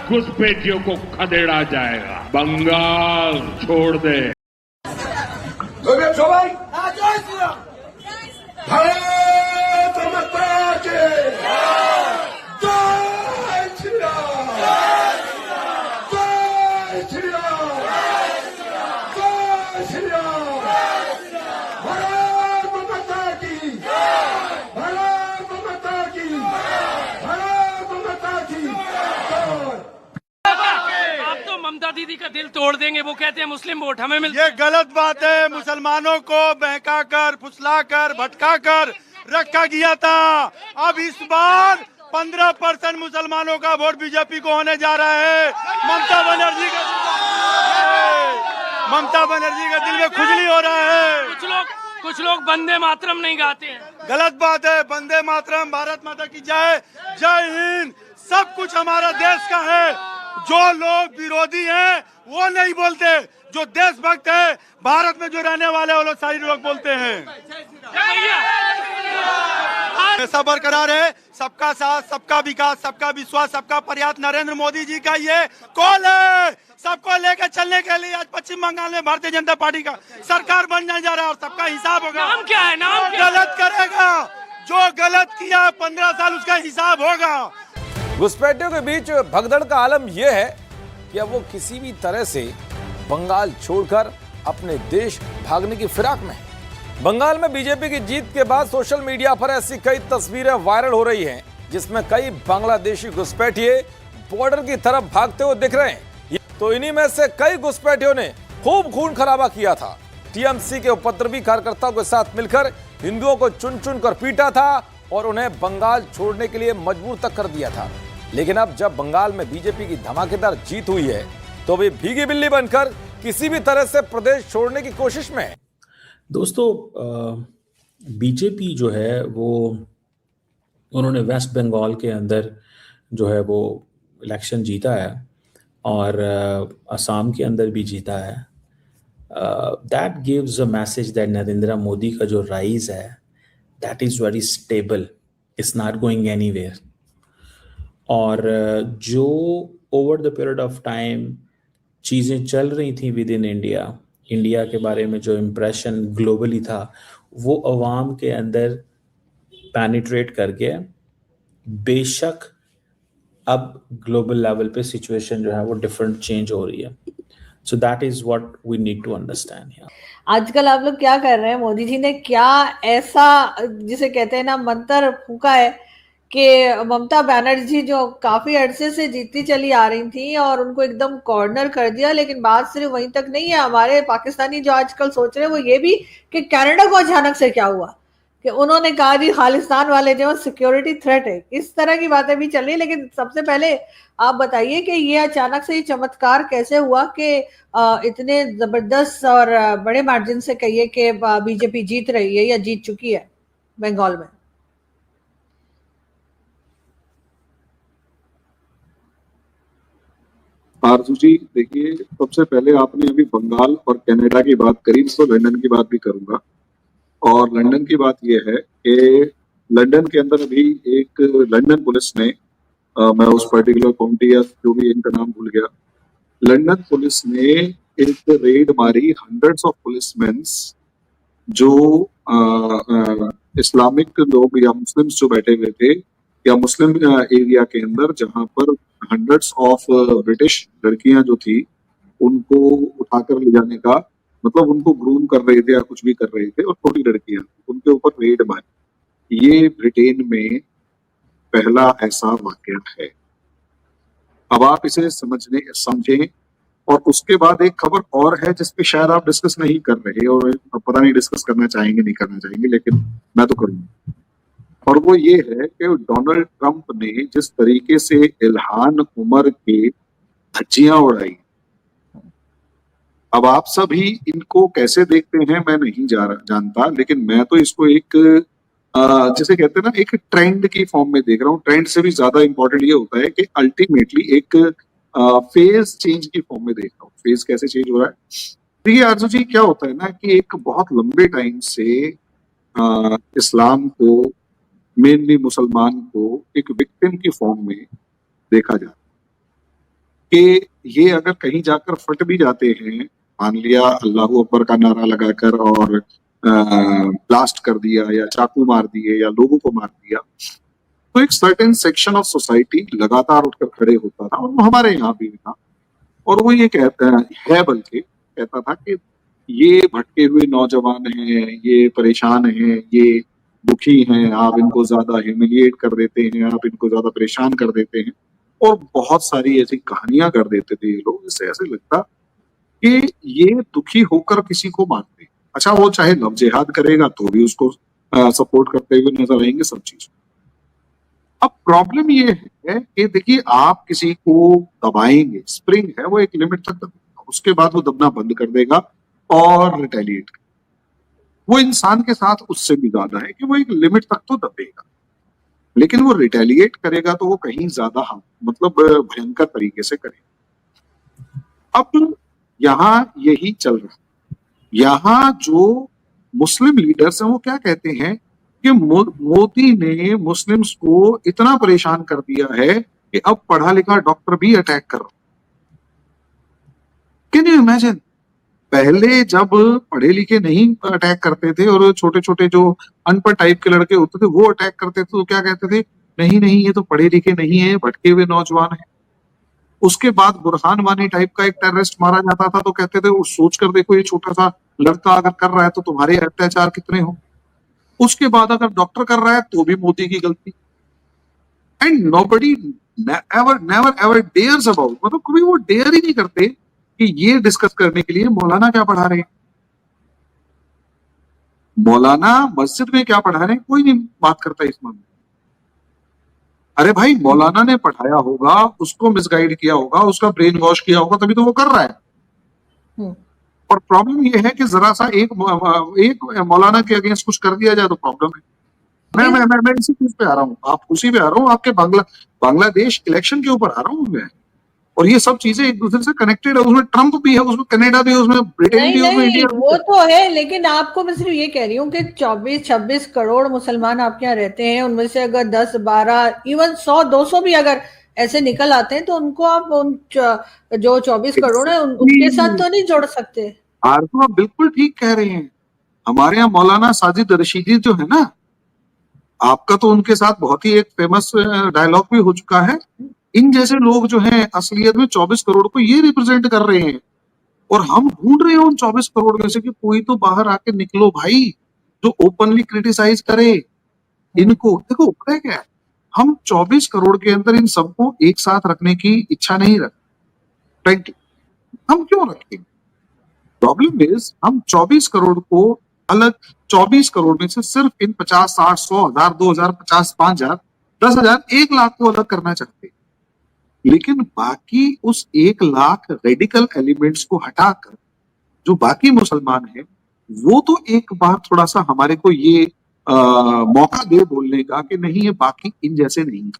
घुसपैठियों को खदेड़ा जाएगा। बंगाल छोड़ दे। সবাই भारत माता की जय श्री राम, जय श्री राम, जय श्री राम, भारत माता की, भारत माता की, भारत माता की जय। आप तो ममता दीदी का दिल तोड़ देंगे, वो कहते हैं मुस्लिम वोट हमें मिल। ये गलत बात है। मुसलमानों को बहकाकर, फुसलाकर, भटकाकर रखा गया था। अब इस बार 15% मुसलमानों का वोट बीजेपी को होने जा रहा है। ममता बनर्जी का दिल में खुजली हो रहा है। कुछ लोग वंदे मातरम नहीं गाते हैं। गलत बात है। वंदे मातरम, भारत माता की जय, जय हिंद, सब कुछ हमारा देश का है। जो लोग विरोधी हैं वो नहीं बोलते, जो देशभक्त है, भारत में जो रहने वाले वो लोग सारे लोग बोलते हैं। ऐसा बरकरार है, सबका साथ, सबका विकास, सबका विश्वास, सबका प्रयास। नरेंद्र मोदी जी का ये कॉल है। सबको लेकर चलने के लिए आज पश्चिम बंगाल में भारतीय जनता पार्टी का सरकार बनने जा रहा है और सबका हिसाब होगा। नाम क्या है? नाम क्या? गलत करेगा जो गलत किया 15 साल उसका हिसाब होगा। घुसपैठियों के बीच भगदड़ का आलम यह है कि अब वो किसी भी तरह से बंगाल छोड़कर अपने देश भागने की फिराक में है। बंगाल में बीजेपी की जीत के बाद सोशल मीडिया पर ऐसी कई तस्वीरें वायरल हो रही हैं जिसमें कई बांग्लादेशी घुसपैठिए बॉर्डर की तरफ भागते हुए दिख रहे हैं। तो इन्हीं में से कई घुसपैठियों ने खूब खून खराबा किया था। टीएमसी के उपद्रवी कार्यकर्ताओं के साथ मिलकर हिंदुओं को चुन चुन कर पीटा था और उन्हें बंगाल छोड़ने के लिए मजबूर तक कर दिया था। लेकिन अब जब बंगाल में बीजेपी की धमाकेदार जीत हुई है तो वे भीगी बिल्ली बनकर किसी भी तरह से प्रदेश छोड़ने की कोशिश में है। दोस्तों, बीजेपी जो है वो उन्होंने वेस्ट बंगाल के अंदर जो है वो इलेक्शन जीता है और असम के अंदर भी जीता है। That gives a message that Narendra Modi का जो राइज है that is very stable, it's not going anywhere. और जो over the period of time चीज़ें चल रही थी विद इन इंडिया के बारे में जो इम्प्रेशन ग्लोबली था वो अवाम के अंदर पेनिट्रेट करके बेशक अब ग्लोबल लेवल पे सिचुएशन जो है वो डिफरेंट चेंज हो रही है। So that is what we need to understand here. आजकल आप लोग क्या कर रहे हैं? मोदी जी ने क्या ऐसा जिसे कहते हैं ना मंत्र फूका है कि ममता बनर्जी जो काफी अरसे से जीतती चली आ रही थी और उनको एकदम कॉर्नर कर दिया। लेकिन बात सिर्फ वहीं तक नहीं है। हमारे पाकिस्तानी जो आजकल सोच रहे हैं वो ये भी कि कनाडा को अचानक से क्या हुआ कि उन्होंने कहा जी खालिस्तान वाले जो सिक्योरिटी थ्रेट है, इस तरह की बातें भी चल रही। लेकिन सबसे पहले आप बताइए कि ये अचानक से ये चमत्कार कैसे हुआ कि इतने जबरदस्त और बड़े मार्जिन से कहिए कि बीजेपी जीत रही है या जीत चुकी है बंगाल में। आरजू जी, देखिए, सबसे पहले आपने अभी बंगाल और कनाडा की बात करी, तो लंदन की बात भी करूंगा। और लंदन की बात यह है कि लंदन के अंदर अभी एक लंदन पुलिस ने मैं उस पर्टिकुलर काउंटी या जो भी इनका नाम भूल गया, लंदन पुलिस ने एक रेड मारी हंड्रेड्स ऑफ पुलिसमैन जो इस्लामिक लोग या मुस्लिम्स जो बैठे हुए थे या मुस्लिम एरिया के अंदर जहां पर हंड्रेड्स ऑफ ब्रिटिश लड़कियां जो थी उनको उठाकर ले जाने का मतलब उनको ग्रूम कर रहे थे या कुछ भी कर रहे थे और छोटी लड़कियां उनके ऊपर रेड मारी। ये ब्रिटेन में पहला ऐसा वाकया है। अब आप इसे समझें। और उसके बाद एक खबर और है जिसपे शायद आप डिस्कस नहीं कर रहे और पता नहीं डिस्कस करना चाहेंगे नहीं करना चाहेंगे, लेकिन मैं तो करूंगा। और वो ये है कि डोनाल्ड ट्रंप ने जिस तरीके से इल्हान उमर के धज्जियां उड़ाई, अब आप सभी इनको कैसे देखते हैं मैं नहीं जानता, लेकिन मैं तो इसको एक जिसे कहते हैं ना एक ट्रेंड की फॉर्म में देख रहा हूँ। ट्रेंड से भी ज्यादा इंपॉर्टेंट ये होता है कि अल्टीमेटली एक फेज चेंज की फॉर्म में देख रहा हूँ। फेज कैसे चेंज हो रहा है? देखिए आरजू जी, क्या होता है ना कि एक बहुत लंबे टाइम से इस्लाम को, मेनली मुसलमान को, एक विक्टिम की फॉर्म में देखा जाता है। कि ये अगर कहीं जाकर फट भी जाते हैं, मान लिया अल्लाह अकबर का नारा लगाकर और ब्लास्ट कर दिया या चाकू मार दिए या लोगों को मार दिया, तो एक सर्टेन सेक्शन ऑफ सोसाइटी लगातार उठकर खड़े होता था, और वो हमारे यहाँ भी था, और वो ये कहता है बल्कि कहता था कि ये भटके हुए नौजवान हैं, ये परेशान हैं, ये दुखी हैं, आप इनको ज्यादा ह्यूमिलिएट कर देते हैं, आप इनको ज्यादा परेशान कर देते हैं, और बहुत सारी ऐसी कहानियां कर देते थे ये लोग, इससे ऐसे लगता कि ये दुखी होकर किसी को मारते हैं। अच्छा, वो चाहे लव जिहाद करेगा तो भी उसको सपोर्ट करते हुए नजर आएंगे सब चीज। अब प्रॉब्लम ये है कि देखिए, आप किसी को दबाएंगे, स्प्रिंग है वो एक लिमिट तक दबेगा, उसके बाद वो दबना बंद कर देगा और रिटेलिएट करेगा। वो इंसान के साथ उससे भी ज्यादा है कि वो एक लिमिट तक तो दबेगा, लेकिन वो रिटेलिएट करेगा तो वो कहीं ज्यादा मतलब भयंकर तरीके से करेगा। अब यहाँ यही चल रहा है। यहाँ जो मुस्लिम लीडर्स हैं वो क्या कहते हैं कि मोदी ने मुस्लिम्स को इतना परेशान कर दिया है कि अब पढ़ा लिखा डॉक्टर भी अटैक कर रहा है। Can you imagine? पहले जब पढ़े लिखे नहीं अटैक करते थे और छोटे छोटे जो अनपढ़ टाइप के लड़के होते थे वो अटैक करते थे, तो क्या कहते थे? नहीं नहीं, ये तो पढ़े लिखे नहीं है, भटके हुए नौजवान है। उसके बाद बुरहान वानी टाइप का एक टेररिस्ट मारा जाता था तो कहते थे उस सोच कर देखो, ये छोटा सा लड़का अगर कर रहा है तो तुम्हारे अत्याचार कितने हो। उसके बाद अगर डॉक्टर कर रहा है तो भी मोदी की गलती। And nobody never ever dares about, मतलब कभी वो डेयर ही नहीं करते कि ये डिस्कस करने के लिए मौलाना क्या पढ़ा रहे हैं, मौलाना मस्जिद में क्या पढ़ा रहे हैं, कोई नहीं बात करता इस मामले में। अरे भाई, मौलाना ने पढ़ाया होगा, उसको मिसगाइड किया होगा, उसका ब्रेन वॉश किया होगा, तभी तो वो कर रहा है। और प्रॉब्लम ये है कि जरा सा एक मौलाना के अगेंस्ट कुछ कर दिया जाए तो प्रॉब्लम है। मैं इसी चीज पे आ रहा हूँ, आप उसी पे आ रहा हूँ, आपके बांग्लादेश इलेक्शन के ऊपर आ रहा हूँ मैं। और ये सब चीजें एक दूसरे से कनेक्टेड है, उसमें ट्रम्प भी है, उसमें कनाडा भी है, उसमें ब्रिटेन भी है, उसमें इंडिया भी है। वो तो है, लेकिन आपको मैं सिर्फ ये कह रही हूँ कि 24-26 करोड़ मुसलमान आपके यहाँ रहते हैं, उनमें से अगर 10-12 इवन 100-200 भी अगर ऐसे निकल आते हैं तो उनको आप उन जो 24 करोड़ है उनके साथ तो नहीं जोड़ सकते। आरजू, आप बिल्कुल ठीक कह रहे हैं। हमारे यहाँ मौलाना साजिद रशीदी जो है ना, आपका तो उनके साथ बहुत ही एक फेमस डायलॉग भी हो चुका है। इन जैसे लोग जो हैं असलियत में 24 करोड़ को ये रिप्रेजेंट कर रहे हैं, और हम ढूंढ रहे हैं उन 24 करोड़ में से कि कोई तो बाहर आके निकलो भाई, जो ओपनली क्रिटिसाइज करे इनको। देखो पता क्या है, हम 24 करोड़ के अंदर इन सबको एक साथ रखने की इच्छा नहीं रखते। फ्रैंकली हम क्यों रखेंगे? प्रॉब्लम इज हम 24 करोड़ को अलग, 24 करोड़ में से सिर्फ इन 50, 60, 100, 1000, 2000, 50, 5000, 10,000, 1 लाख को अलग करना चाहते हैं। लेकिन बाकी उस 1 लाख रेडिकल एलिमेंट्स को हटाकर जो बाकी मुसलमान हैं, वो तो एक बार थोड़ा सा हमारे को ये मौका दे बोलने का कि नहीं, ये बाकी इन जैसे नहीं।